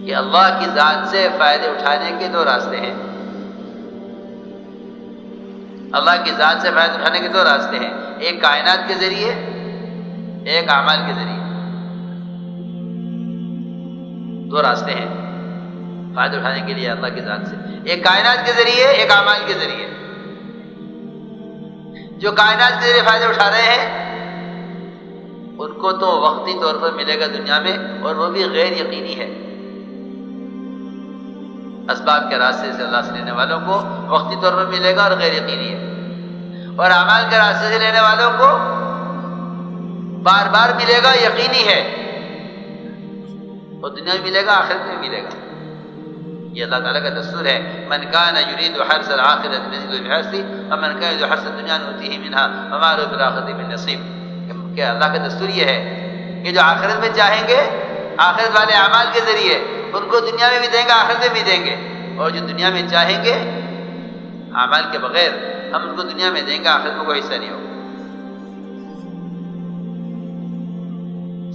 کہ اللہ کی ذات سے فائدے اٹھانے کے دو راستے ہیں. اللہ کی ذات سے فائدہ اٹھانے کے دو راستے ہیں، ایک کائنات کے ذریعے، ایک اعمال کے ذریعے. دو راستے ہیں فائدہ اٹھانے کے لیے اللہ کی ذات سے، ایک کائنات کے ذریعے، ایک اعمال کے ذریعے. جو کائنات کے ذریعے فائدہ اٹھا رہے ہیں ان کو تو وقتی طور پر ملے گا دنیا میں، اور وہ بھی غیر یقینی ہے. اسباب کے راستے سے اللہ سے لینے والوں کو وقتی طور پر ملے گا اور غیر یقینی ہے، اور اعمال کے راستے سے لینے والوں کو بار بار ملے گا، یقینی ہے، اور دنیا میں ملے گا، آخرت میں ملے گا. یہ اللہ تعالیٰ کا دستور ہے، من کان یرید حرث الآخرۃ نزد بحرثہ ومن کان یرید حرث الدنیا نؤتیہ منها وما له فی الآخرۃ من نصیب. کہ اللہ کا دستور یہ ہے کہ جو آخرت میں چاہیں گے، آخرت والے اعمال کے ذریعے ان کو دنیا میں بھی دیں گے، آخرت میں بھی دیں گے، اور جو دنیا میں چاہیں گے اعمال کے بغیر ہم ان کو دنیا میں دیں گے، آخرت میں کوئی حصہ نہیں ہوگا.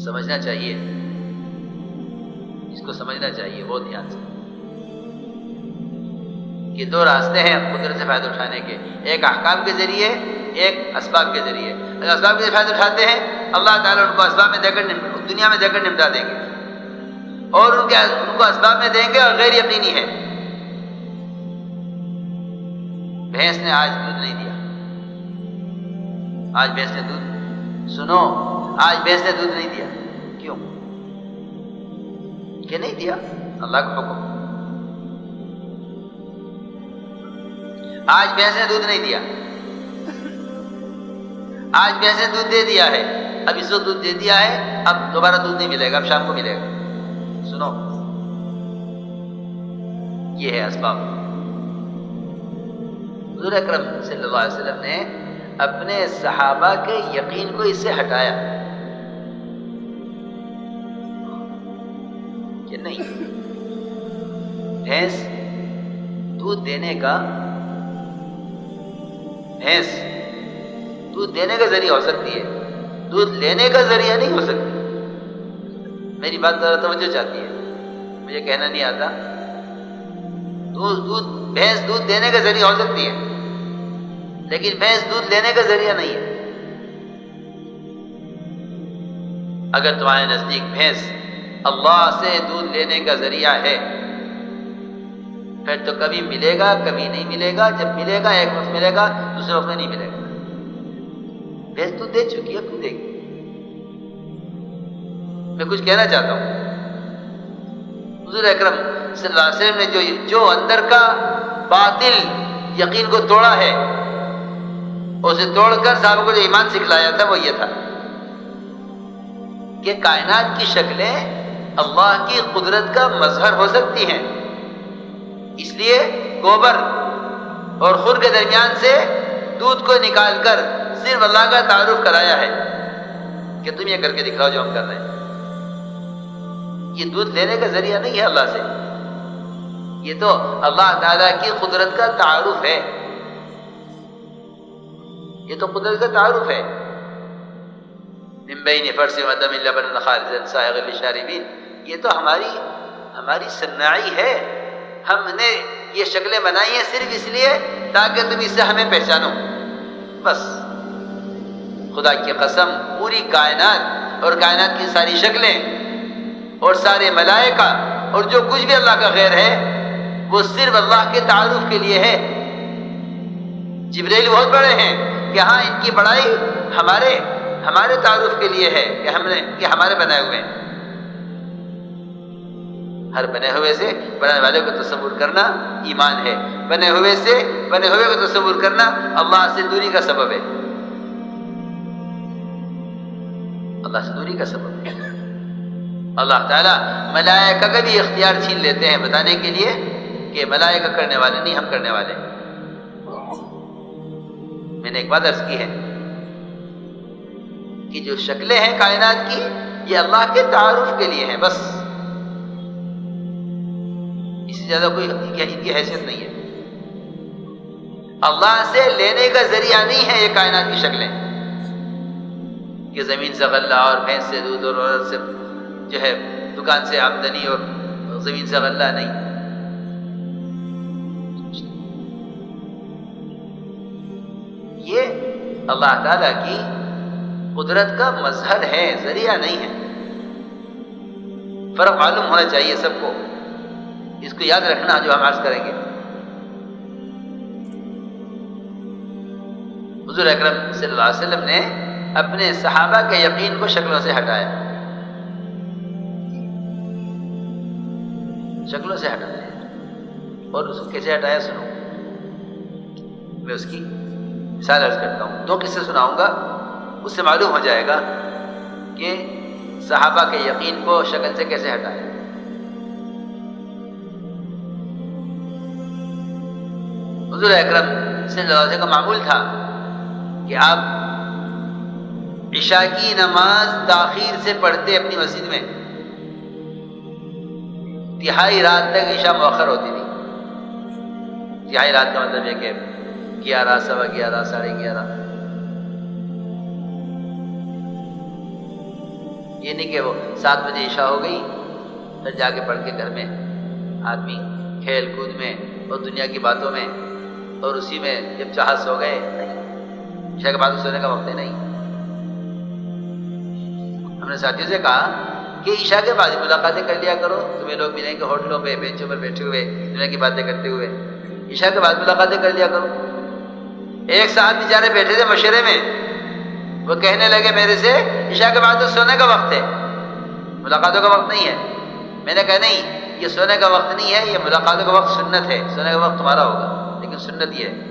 سمجھنا چاہیے، اس کو سمجھنا چاہیے بہت دھیان سے کہ دو راستے ہیں قدرت سے فائدہ اٹھانے کے، ایک احکام کے ذریعے، ایک اسباب کے ذریعے. اگر اسباب کے ذریعے فائدہ اٹھاتے ہیں اللہ تعالیٰ ان کو اسباب میں دے کر دنیا میں دے کر نمٹا دیں گے، اور ان کو اسباب میں دیں گے اور غیر یقینی ہے. بھینس نے آج دودھ نہیں دیا، آج بھینس نے دودھ، سنو، آج بھینس نے دودھ نہیں دیا. کیوں کہ نہیں دیا؟ اللہ کا حکم. آج بھینس نے دودھ نہیں دیا، آج بھینس نے دودھ دے دیا ہے، اب اس کو دودھ دے دیا ہے، اب دوبارہ دودھ نہیں ملے گا، اب شام کو ملے گا. سنو، یہ ہے اسباب. حضور اکرم صلی اللہ علیہ وسلم نے اپنے صحابہ کے یقین کو اس سے ہٹایا کہ نہیں، بھینس دودھ دینے کا، بھینس دودھ دینے کا ذریعہ ہو سکتی ہے، دودھ لینے کا ذریعہ نہیں ہو سکتی. میری بات ذرا توجہ چاہتی ہے، مجھے کہنا نہیں آتا. بھینس دودھ دینے کا ذریعہ ہو سکتی ہے، لیکن بھینس دودھ لینے کا ذریعہ نہیں ہے. اگر تمہارے نزدیک بھینس اللہ سے دودھ لینے کا ذریعہ ہے، پھر تو کبھی ملے گا، کبھی نہیں ملے گا. جب ملے گا ایک وقت ملے گا، دوسرے وقت میں نہیں ملے گا. بھینس دودھ دے چکی ہے، کیوں دے گی؟ میں کچھ کہنا چاہتا ہوں. حضور اکرم صلی اللہ علیہ وسلم نے جو اندر کا باطل یقین کو توڑا ہے، اسے توڑ کر صحابہ کو جو ایمان سکھلایا تھا وہ یہ تھا کہ کائنات کی شکلیں اللہ کی قدرت کا مظہر ہو سکتی ہیں. اس لیے گوبر اور خور کے درمیان سے دودھ کو نکال کر صرف اللہ کا تعارف کرایا ہے کہ تم یہ کر کے دکھاؤ جو ہم کر رہے ہیں. یہ دودھ لینے کا ذریعہ نہیں ہے اللہ سے، یہ تو اللہ تعالیٰ کی قدرت کا تعارف ہے. یہ تو قدرت کا تعارف ہے. من بین فرث و دم لبنا خالصا سائغا للشاربین. یہ تو ہماری صناعی ہے. ہم نے یہ شکلیں بنائی ہیں صرف اس لیے تاکہ تم اس سے ہمیں پہچانو، بس. خدا کی قسم، پوری کائنات اور کائنات کی ساری شکلیں اور سارے ملائکہ اور جو کچھ بھی اللہ کا غیر ہے وہ صرف اللہ کے تعارف کے لیے ہے. جبریل بہت بڑے ہیں کہ ہاں ان کی بڑائی ہمارے تعارف کے لیے ہے کہ ہمارے بنائے ہوئے ہیں. ہر بنے ہوئے سے بنانے والے کو تصور کرنا ایمان ہے. بنے ہوئے کو تصور کرنا اللہ سے دوری کا سبب ہے. اللہ سے دوری کا سبب ہے. اللہ تعالیٰ ملائکہ کا بھی اختیار چھین لیتے ہیں بتانے کے لیے کہ ملائکہ کرنے والے نہیں، ہم کرنے والے. میں نے ایک بات عرض کی ہے کہ جو شکلیں ہیں کائنات کی یہ اللہ کے تعارف کے لیے ہیں بس. اس سے زیادہ کوئی ان کی حیثیت نہیں ہے. اللہ سے لینے کا ذریعہ نہیں ہے یہ کائنات کی شکلیں کہ زمین سے غلہ اور بھینس سے دودھ اور عورت سے جو ہے دکان سے آمدنی اور زمین سے غلہ نہیں. یہ اللہ تعالیٰ کی قدرت کا مظہر ہے، ذریعہ نہیں ہے. فرق معلوم ہونا چاہیے سب کو، اس کو یاد رکھنا جو ہم عرض کریں گے. حضور اکرم صلی اللہ علیہ وسلم نے اپنے صحابہ کے یقین کو شکلوں سے ہٹایا، شکلوں سے ہٹایا. اور اس کو کیسے ہٹایا سنو. میں اس کی مثال عرض کرتا ہوں، 2 قصے سناؤں گا، اس سے معلوم ہو جائے گا کہ صحابہ کے یقین کو شکل سے کیسے ہٹایا. حضور اکرم صلی اللہ علیہ وسلم کا معمول تھا کہ آپ عشاء کی نماز تاخیر سے پڑھتے اپنی مسجد میں. تہائی رات تک عشاء مؤخر ہوتی تھی. تہائی رات کا مطلب یہ کہ 11، 11:15، 11:30. یہ نہیں کہ وہ 7 بجے عشاء ہو گئی پھر جا کے پڑھ کے گھر میں آدمی کھیل کود میں اور دنیا کی باتوں میں اور اسی میں جب چاہت سو گئے. نہیں، عشاء کے بعد سونے کا وقت نہیں. ہم نے ساتھیوں سے کہا کہ عشاء کے بعد ملاقاتیں کر لیا کرو. تمہیں لوگ ملیں گے ہوٹلوں پہ، بینچوں پر بیٹھے ہوئے دنیا کی باتیں کرتے ہوئے. عشاء کے بعد ملاقاتیں کر لیا کرو. ایک ساتھ بیچارے بیٹھے تھے مشورے میں، وہ کہنے لگے میرے سے عشاء کے بعد تو سونے کا وقت ہے، ملاقاتوں کا وقت نہیں ہے. میں نے کہا نہیں، یہ سونے کا وقت نہیں ہے، یہ ملاقاتوں کا وقت سنت ہے. سونے کا وقت تمہارا ہوگا، لیکن سنت یہ ہے،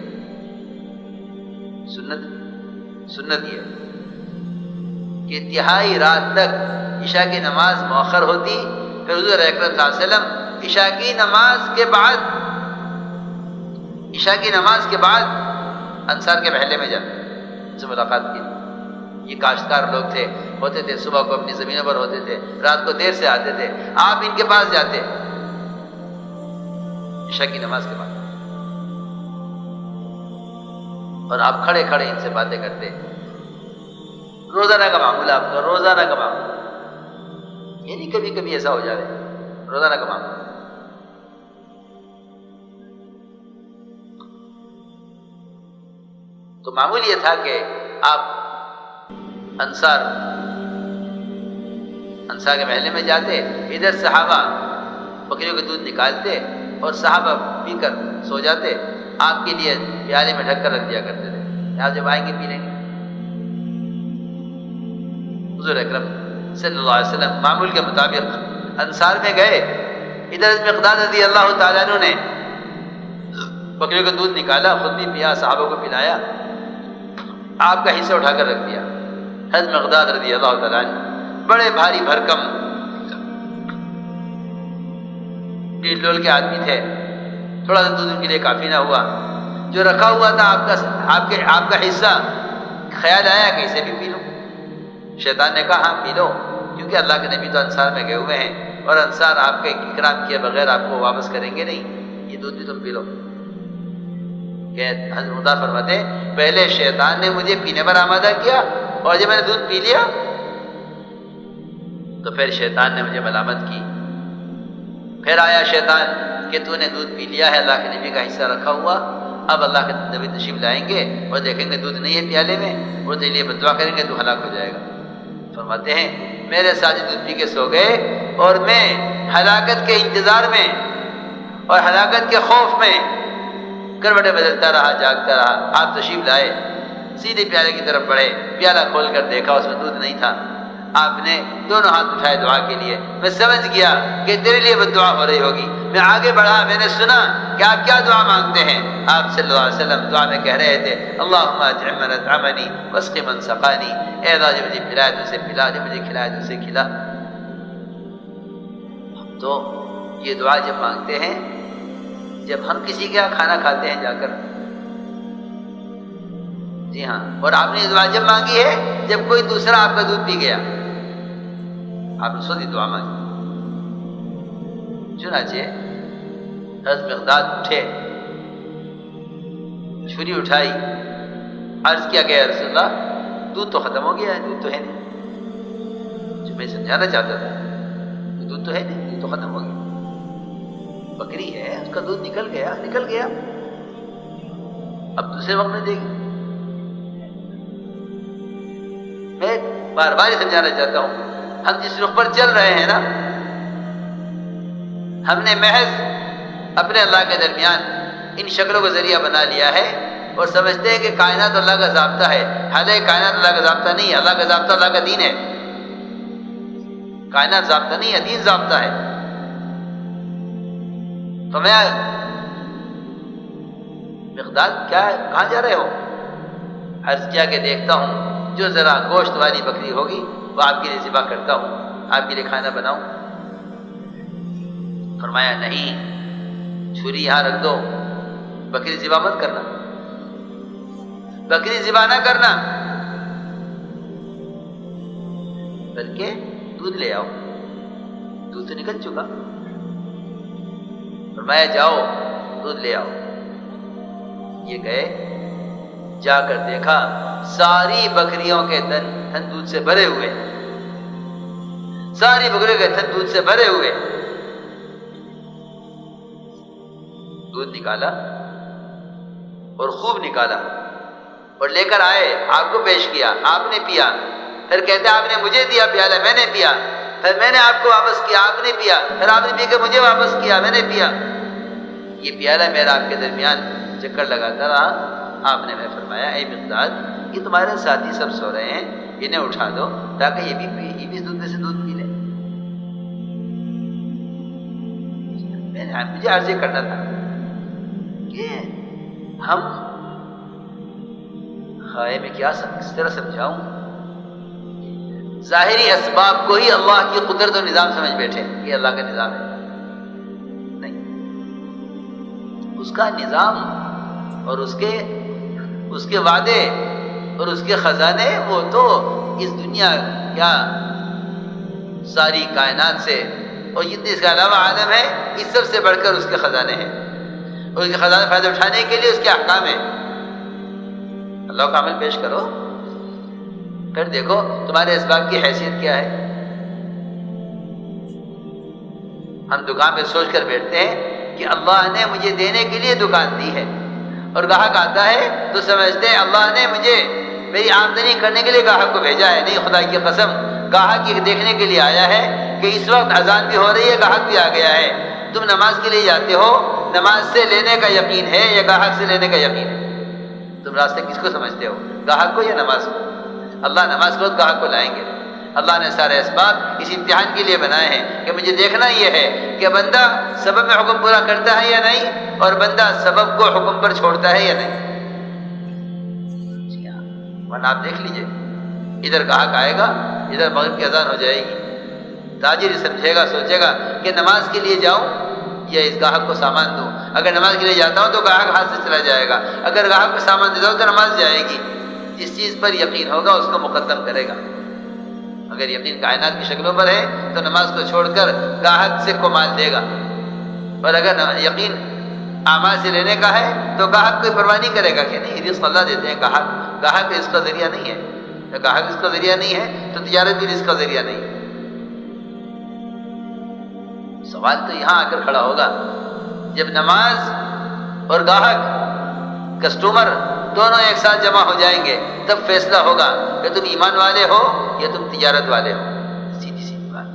سنت یہ ہے کہ تہائی رات تک عشاء کی نماز مؤخر ہوتی. پھر حضور اکرم صلی اللہ علیہ وسلم عشاء کی نماز کے بعد انصار کے محلے میں جاتے ان سے ملاقات کی. یہ کاشتکار لوگ تھے، ہوتے تھے صبح کو اپنی زمینوں پر ہوتے تھے، رات کو دیر سے آتے تھے. آپ ان کے پاس جاتے عشاء کی نماز کے بعد اور آپ کھڑے کھڑے ان سے باتیں کرتے. روزانہ کا معمول آپ کا، روزانہ کا معمول، یہ نہیں کبھی کبھی ایسا ہو جائے، روزانہ کا معمول. تو معمول یہ تھا کہ آپ انصار کے محلے میں جاتے، ادھر صحابہ بکریوں کے دودھ نکالتے اور صحابہ پی کر سو جاتے. آپ کے لیے پیالے میں ڈھک کر رکھ دیا کرتے تھے، آپ جب آئیں گے پی لیں گے. حضور اکرم صلی اللہ علیہ وسلم معمول کے مطابق انصار میں گئے. ادھر مقداد رضی اللہ تعالیٰ عنہ نے بکریوں کا دودھ نکالا، خود بھی پیا، صحابہ کو پلایا، آپ کا حصہ اٹھا کر رکھ دیا. حضرت مقداد رضی اللہ تعالیٰ عنہ بڑے بھاری بھرکم ڈیل ڈول کے آدمی تھے، تھوڑا سا دودھ ان کے لیے کافی نہ ہوا. جو رکھا ہوا تھا آپ کا حصہ، خیال آیا کہ اسے بھی پی لو. شیطان نے کہا ہاں پی لو، کیونکہ اللہ کے نبی تو انصار میں گئے ہوئے ہیں اور انصار آپ کے اکرام کیے بغیر آپ کو واپس کریں گے نہیں، یہ دودھ بھی تم پی لو. کہ حضرت مردہ فرماتے پہلے شیطان نے مجھے پینے پر آمادہ کیا اور جب میں نے دودھ پی لیا تو پھر شیطان نے مجھے ملامت کی. پھر آیا شیطان کہ تو نے دودھ پی لیا ہے، اللہ کے نبی کا حصہ رکھا ہوا، اب اللہ کے نبی تشریف لائیں گے اور دیکھیں گے دودھ نہیں ہے پیالے میں، وہ تیرے لیے بدعا کریں گے، تو ہلاک ہو جائے گا. فرماتے ہیں میرے ساتھ دودھ پی کے سو گئے اور میں ہلاکت کے انتظار میں اور ہلاکت کے خوف میں کروٹیں بدلتا رہا، جاگتا رہا. آپ تشریف لائے، سیدھے پیالے کی طرف بڑھے، پیالہ کھول کر دیکھا اس میں دودھ نہیں تھا. آپ نے دونوں ہاتھ اٹھائے دعا کے لیے. میں سمجھ گیا کہ تیرے لیے بدعا ہو رہی ہوگی. میں آگے بڑھا، میں نے سنا کہ آپ کیا دعا مانگتے ہیں. آپ صلی اللہ علیہ وسلم دعا میں کہہ رہے تھے اللہم اطعم من اطعمنی واسق من سقانی. اے اللہ جو مجھے پلایا تو اسے پلا، جو مجھے کھلایا تو اسے کھلا. تو یہ دعا جب مانگتے ہیں، جب ہم کسی کے یہاں کھانا کھاتے ہیں جا کر، جی ہاں، اور آپ نے یہ دعا جب مانگی ہے جب کوئی دوسرا آپ کا دودھ پی گیا، آپ نے سودی دعا مانگی. چنانچہ حضرت مقداد اٹھے، چھری اٹھائی، عرض کیا کہ یا رسول اللہ دودھ تو ختم ہو گیا ہے، دودھ تو ہے نہیں. جو میں سمجھانا چاہتا تھا کہ دودھ تو ہے نہیں، دودھ تو ختم ہو گیا. بکری ہے، اس کا دودھ نکل گیا، اب دوسرے وقت میں دے گی۔ میں بار بار سمجھانا چاہتا ہوں، ہم جس رخ پر چل رہے ہیں نا، ہم نے محض اپنے اللہ کے درمیان ان شکلوں کو ذریعہ بنا لیا ہے اور سمجھتے ہیں کہ کائنات اللہ کا ضابطہ ہے، حالانکہ کائنات اللہ کا ضابطہ نہیں ہے، اللہ کا ضابطہ اللہ کا دین ہے۔ کائنات ضابطہ نہیں ہے، دین ضابطہ ہے۔ تو میں مقداد کیا کہاں جا رہے ہو؟ عرض کیا کہ دیکھتا ہوں جو ذرا گوشت والی بکری ہوگی وہ آپ کے لیے ذبح کرتا ہوں، آپ کے لیے کھانا بناؤں۔ فرمایا نہیں، چھری یہاں رکھ دو، بکری ذبح مت کرنا، بکری ذبح نہ کرنا، بلکہ دودھ لے آؤ، دودھ تو نکل چکا۔ فرمایا جاؤ دودھ لے آؤ۔ یہ گئے، جا کر دیکھا ساری بکریوں کے تن دودھ سے بھرے ہوئے، ساری بکریوں کے تن دودھ سے بھرے ہوئے۔ دودھ نکالا اور خوب نکالا اور لے کر آئے، آپ کو پیش کیا، آپ نے پیا، پھر کہتے آپ نے مجھے دیا پیالہ، میں نے پیا، پھر میں نے آپ کو واپس کیا، آپ نے پیا، پھر آپ نے پی کے مجھے واپس کیا، میں نے پیا۔ یہ پیالہ میرا آپ کے درمیان چکر لگاتا رہا۔ آپ نے فرمایا اے مقداد، یہ تمہارے ساتھی سب سو رہے ہیں، انہیں اٹھا دو تاکہ یہ بھی اس دودھ میں سے دودھ پی لیں۔ مجھے عرض یہ کرنا تھا کہ ہم میں کیا کس طرح سمجھاؤں، ظاہری اسباب کو ہی اللہ کی قدرت و نظام سمجھ بیٹھے کہ اللہ کا نظام ہے۔ نہیں، اس کا نظام اور اس کے وعدے اور اس کے خزانے وہ تو اس دنیا کیا ساری کائنات سے اور جتنے اس کے علاوہ عالم ہے اس سب سے بڑھ کر اس کے خزانے ہیں، اور اس کے خزانے فائدہ اٹھانے کے لیے اس کے احکام ہیں۔ اللہ کا عمل پیش کرو، پھر دیکھو تمہارے اسباب کی حیثیت کیا ہے۔ ہم دکان پہ سوچ کر بیٹھتے ہیں کہ اللہ نے مجھے دینے کے لیے دکان دی ہے، اور گاہک آتا ہے تو سمجھتے ہیں اللہ نے مجھے میری آمدنی کرنے کے لیے گاہک کو بھیجا ہے۔ نہیں، خدا کی قسم، گاہک یہ دیکھنے کے لیے آیا ہے کہ اس وقت اذان بھی ہو رہی ہے، گاہک بھی آ گیا ہے۔ تم نماز کے لیے جاتے ہو، نماز سے لینے کا یقین ہے یا گاہک سے لینے کا یقین ہے؟ تم راستے کس کو سمجھتے ہو، گاہک کو یا نماز کو؟ اللہ نماز کو گاہک کو لائیں گے۔ اللہ نے سارے اسباب اس امتحان کے لیے بنائے ہیں کہ مجھے دیکھنا یہ ہے کہ بندہ سبب میں حکم پورا کرتا ہے یا نہیں، اور بندہ سبب کو حکم پر چھوڑتا ہے یا نہیں۔ ورنہ آپ دیکھ لیجئے، ادھر گاہک آئے گا، ادھر مغرب کی اذان ہو جائے گی، تاجر سمجھے گا، سوچے گا کہ نماز کے لیے جاؤں یا اس گاہک کو سامان دوں۔ اگر نماز کے لیے جاتا ہوں تو گاہک ہاتھ سے چلا جائے گا، اگر گاہک کو سامان دیتا ہوں تو نماز جائے گی۔ جس چیز پر یقین ہوگا اس کو مقدم کرے گا۔ اگر یقین کائنات کی شکلوں پر ہے تو نماز کو چھوڑ کر گاہک سے کو مال دے گا، اور اگر یقین اعمال سے لینے کا ہے تو گاہک کوئی پرواہ نہیں کرے گا کہ نہیں، رزق اللہ دیتے ہیں، گاہک رزق کا ذریعہ نہیں ہے۔ گاہک رزق کا ذریعہ نہیں ہے تو تجارت بھی رزق کا ذریعہ نہیں ہے۔ سوال تو یہاں آ کر کھڑا ہوگا جب نماز اور گاہک، کسٹمر دونوں ایک ساتھ جمع ہو جائیں گے، تب فیصلہ ہوگا کہ تم ایمان والے ہو یا تم تجارت والے ہو۔ سیدھی سیدھی بات،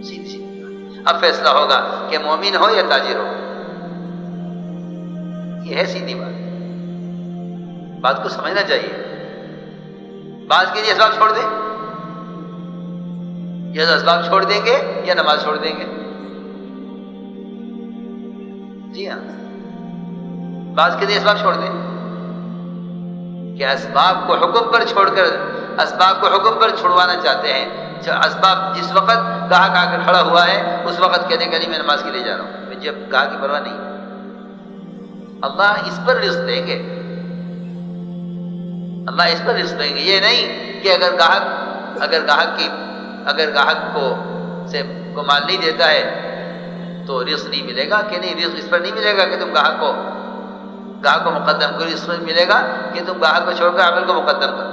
سیدھی سیدھی بات۔ اب فیصلہ ہوگا کہ مومن ہو یا تاجر ہو۔ یہ ہے سیدھی بات، بات کو سمجھنا چاہیے۔ بعض کے لیے اسباب چھوڑ دیں، یا اسباب چھوڑ دیں گے یا نماز چھوڑ دیں گے۔ جی ہاں، بعض کے لیے اسباب چھوڑ دیں کہ اسباب کو حکم پر چھوڑ کر اسباب کو حکم پر چھڑوانا چاہتے ہیں۔ اسباب جس وقت گاہک آ کر کھڑا ہوا ہے اس وقت کہتے ہیں کہ نہیں میں نماز کے لیے جا رہا ہوں، مجھے گاہک کی پرواہ نہیں۔ اللہ اس پر رزق دیں گے، اللہ اس پر رزق دیں گے۔ یہ نہیں کہ اگر گاہک کو مال نہیں دیتا ہے تو رزق نہیں ملے گا، کہ نہیں، رزق اس پر نہیں ملے گا کہ تم گاہک کو مقدم کرو، رزق ملے گا کہ تم گاہک کو چھوڑ کر عمل کو مقدم کرو۔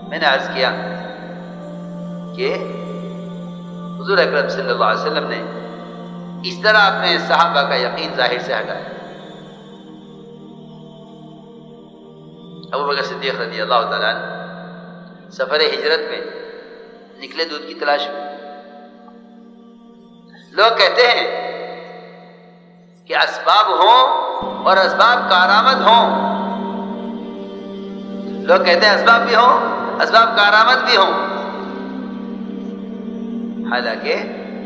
میں نے عرض کیا کہ حضور اکرم صلی اللہ علیہ وسلم نے اس طرح اپنے صحابہ کا یقین ظاہر سے ہٹایا۔ ابوبکر صدیق رضی اللہ تعالیٰ عنہ سفر ہجرت میں نکلے دودھ کی تلاش میں۔ لوگ کہتے ہیں کہ اسباب ہوں اور اسباب کارآمد ہوں، لوگ کہتے ہیں اسباب بھی ہوں، اسباب کارآمد بھی ہوں، حالانکہ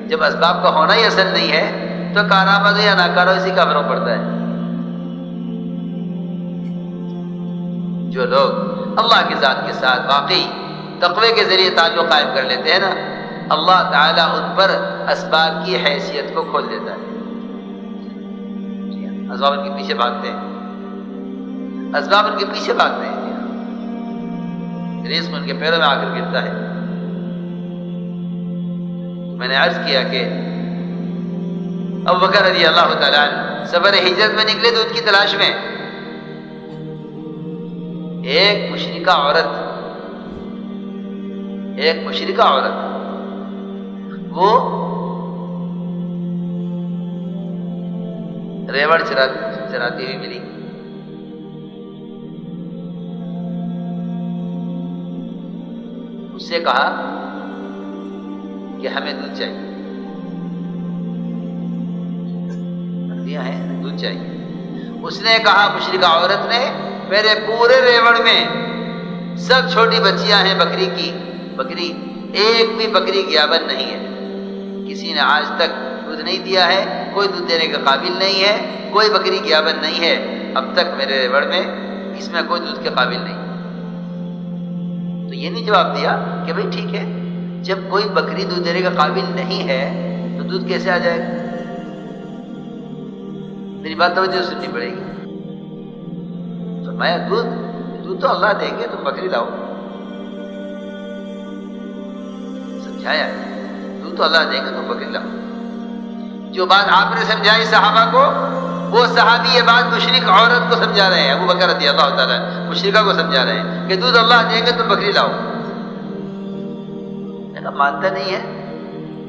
جب اسباب کا ہونا ہی اصل نہیں ہے تو کارآمد ہو یا ناکار ہو اسی کا فرق پڑتا ہے۔ جو لوگ اللہ کی ذات کے ساتھ واقعی تقوی کے ذریعے تعلق قائم کر لیتے ہیں نا، اللہ تعالیٰ ان پر اسباب کی حیثیت کو کھول دیتا ہے۔ اسباب ان کے پیچھے بھاگتے ہیں، اسباب ان کے پیچھے بھاگتے ہیں، رزق ان کے پیروں میں آ کر گرتا ہے۔ میں نے عرض کیا کہ ابوبکر رضی اللہ تعالیٰ عنہ سفر ہجرت میں نکلے دودھ کی تلاش میں۔ ایک مشرکہ عورت وہ ریوڑ چراتی ہوئی ملی۔ اس سے کہا کہ ہمیں دودھ چاہیے، بکریاں ہیں دودھ چاہیے۔ اس نے کہا، مشرکہ عورت نے، میرے پورے ریوڑ میں سب چھوٹی بچیاں ہیں بکری ایک بھی بکری گیابن نہیں ہے، کسی نے آج تک دودھ نہیں دیا ہے، کوئی دودھ دینے کے قابل نہیں ہے، کوئی بکری گیابن نہیں ہے اب تک میرے ریوڑ میں، اس میں کوئی دودھ کے قابل نہیں۔ تو یہ نہیں جواب دیا کہ بھئی ٹھیک ہے، جب کوئی بکری دودھ دینے کا قابل نہیں ہے تو دودھ کیسے آ جائے گا؟ میری بات توجہ سننی پڑے گی۔ فرمایا دودھ تو اللہ دیں گے، تم بکری لاؤ۔ سمجھایا، دودھ تو اللہ دیں گے، تم بکری لاؤ۔ جو بات آپ نے سمجھائی صحابہ کو، وہ صحابی یہ بات مشرک عورت کو سمجھا رہے ہیں، ابوبکر رضی اللہ تعالیٰ مشرکہ کو سمجھا رہے ہیں کہ دودھ اللہ دیں گے، تم بکری لاؤ۔ مانتا نہیں ہے،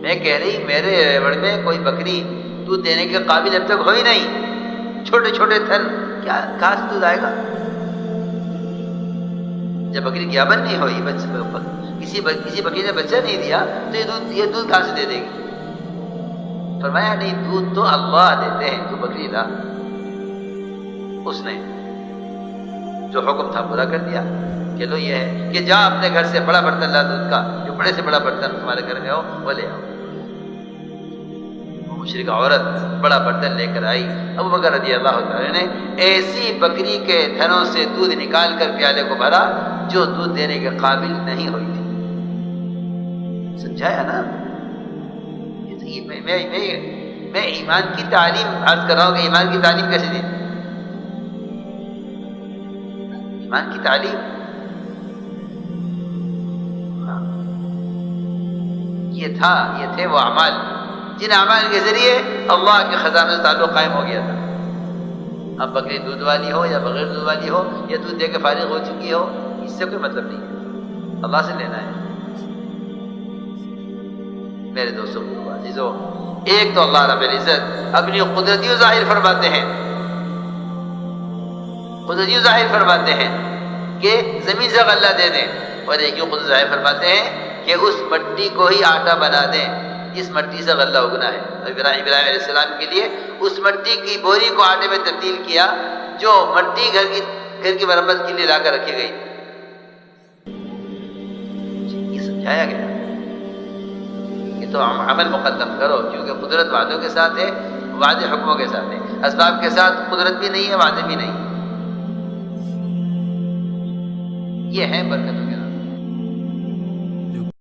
میں کہہ رہی میرے ریوڑ میں کوئی بکری دودھ دینے کے قابل اب تک ہوئی نہیں، چھوٹے چھوٹے تھن، کہاں سے دودھ آئے گا؟ جب بکری گیابن نہیں ہوئی، کسی بکری نے بچہ نہیں دیا تو یہ دودھ کہاں سے دے دے گی؟ فرمایا نہیں، دودھ تو اللہ دیتے ہیں، تو بکری لا۔ اس نے جو حکم تھا پورا کر دیا کہ لو یہ ہے کہ جا اپنے گھر سے بڑا برتن لا دودھ کا، جو بڑے سے بڑا برتن تمہارے گھر میں ہو وہ لے آؤ۔ وہ مشرکہ عورت بڑا برتن لے کر آئی۔ ابوبکر رضی اللہ تعالیٰ نے ایسی بکری کے تھنوں سے دودھ نکال کر پیالے کو بھرا جو دودھ دینے کے قابل نہیں ہوئی تھی۔ سمجھایا نا؟ میں ایمان کی تعلیم عرض کر رہا ہوں کہ ایمان کی تعلیم کیسے دی؟ ایمان کی تعلیم یہ تھے وہ اعمال جن اعمال کے ذریعے اللہ کے خزانے سے تعلق قائم ہو گیا تھا۔ اب بکری دودھ والی ہو یا بغیر دودھ والی ہو یا دودھ دے کے فارغ ہو چکی ہو، اس سے کوئی مطلب نہیں ہے، اللہ سے لینا ہے۔ میرے دوستوں عزیزو، ایک تو اللہ رب العزت اپنی قدرتی ظاہر فرماتے ہیں کہ زمین سے غلہ دے دیں، اور ایک ہی قدرت ظاہر فرماتے ہیں کہ اس مٹی کو ہی آٹا بنا دیں جس مٹی سے غلہ اگنا ہے۔ ابراہیم علیہ السلام کے لیے اس مٹی کی بوری کو آٹے میں تبدیل کیا جو مٹی گھر کی مرمت کے لیے لا کر رکھی گئی۔ یہ سمجھایا گیا کہ تو عمل مقدم کرو، کیونکہ قدرت وعدوں کے ساتھ ہے، وعدے حکموں کے ساتھ ہے، اسباب کے ساتھ قدرت بھی نہیں ہے، وعدے بھی نہیں۔ یہ ہے برکت۔